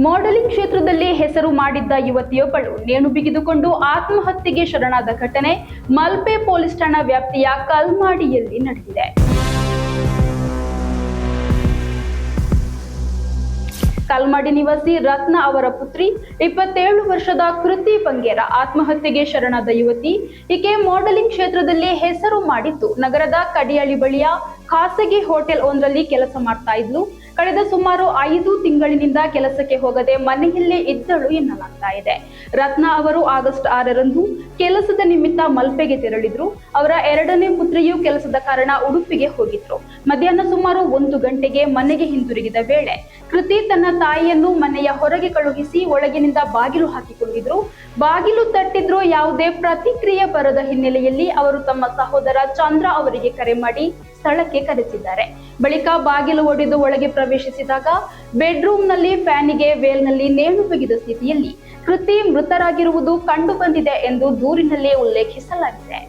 Modelling ಕ್ಷೇತ್ರದಲ್ಲಿ ಹೆಸರು ಮಾಡಿದ್ದ ಯುವತಿಯೊಬ್ಬಳು ನೇಣು ಬಿಗಿದುಕೊಂಡು ಆತ್ಮಹತ್ಯೆಗೆ ಶರಣಾದ ಘಟನೆ ಮಲ್ಪೆ ಪೊಲೀಸ್ ಠಾಣಾ ವ್ಯಾಪ್ತಿಯ ಕಲ್ಮಾಡಿಯಲ್ಲಿ ನಡೆದಿದೆ. ಕಲ್ಮಾಡಿ ನಿವಾಸಿ ರತ್ನ ಅವರ ಪುತ್ರಿ 27 ವರ್ಷದ ಕೃತಿ ಬಂಗೇರ ಆತ್ಮಹತ್ಯೆಗೆ ಶರಣಾದ ಯುವತಿ. ಈಕೆ ಮಾಡೆಲಿಂಗ್ ಕ್ಷೇತ್ರದಲ್ಲಿ ಹೆಸರು ಮಾಡಿದ್ದು ನಗರದ ಕಡಿಯಾಳಿ ಬಳಿಯ ಖಾಸಗಿ ಹೋಟೆಲ್ ಒಂದರಲ್ಲಿ ಕೆಲಸ ಮಾಡ್ತಾ ಇದ್ಲು. ಕಳೆದ ಸುಮಾರು 5 ತಿಂಗಳಿನಿಂದ ಕೆಲಸಕ್ಕೆ ಹೋಗದೆ ಮನೆಯಲ್ಲೇ ಇದ್ದಳು ಎನ್ನಲಾಗ್ತಾ ಇದೆ. ರತ್ನ ಅವರು ಆಗಸ್ಟ್ 6ರಂದು ಕೆಲಸದ ನಿಮಿತ್ತ ಮಲ್ಪೆಗೆ ತೆರಳಿದ್ರು. ಅವರ 2ನೇ ಪುತ್ರಿಯು ಕೆಲಸದ ಕಾರಣ ಉಡುಪಿಗೆ ಹೋಗಿದ್ರು. ಮಧ್ಯಾಹ್ನ ಸುಮಾರು 1 ಗಂಟೆಗೆ ಮನೆಗೆ ಹಿಂದಿರುಗಿದ ವೇಳೆ ಕೃತಿ ತನ್ನ ತಾಯಿಯನ್ನು ಮನೆಯ ಹೊರಗೆ ಕಳುಹಿಸಿ ಒಳಗಿನಿಂದ ಬಾಗಿಲು ಹಾಕಿಕೊಂಡಿದ್ರು. ಬಾಗಿಲು ತಟ್ಟಿದ್ರು. ಯಾವುದೇ ಪ್ರತಿಕ್ರಿಯೆ ಬರದ ಹಿನ್ನೆಲೆಯಲ್ಲಿ ಅವರು ತಮ್ಮ ಸಹೋದರ ಚಂದ್ರ ಅವರಿಗೆ ಕರೆ ಮಾಡಿ ಸ್ಥಳಕ್ಕೆ ಕರೆಸಿದ್ದಾರೆ. ಬಳಿಕ ಬಾಗಿಲು ಒಡೆದು ಒಳಗೆ ಪ್ರವೇಶಿಸಿದಾಗ ಬೆಡ್ರೂಮ್ನಲ್ಲಿ ಫ್ಯಾನಿಗೆ ವೇಲ್ನಲ್ಲಿ ನೇಣು ಬಿಗಿದ ಸ್ಥಿತಿಯಲ್ಲಿ ಕೃತಿ ಮೃತರಾಗಿರುವುದು ಕಂಡು ಬಂದಿದೆ ಎಂದು ದೂರಿನಲ್ಲಿ ಉಲ್ಲೇಖಿಸಲಾಗಿದೆ.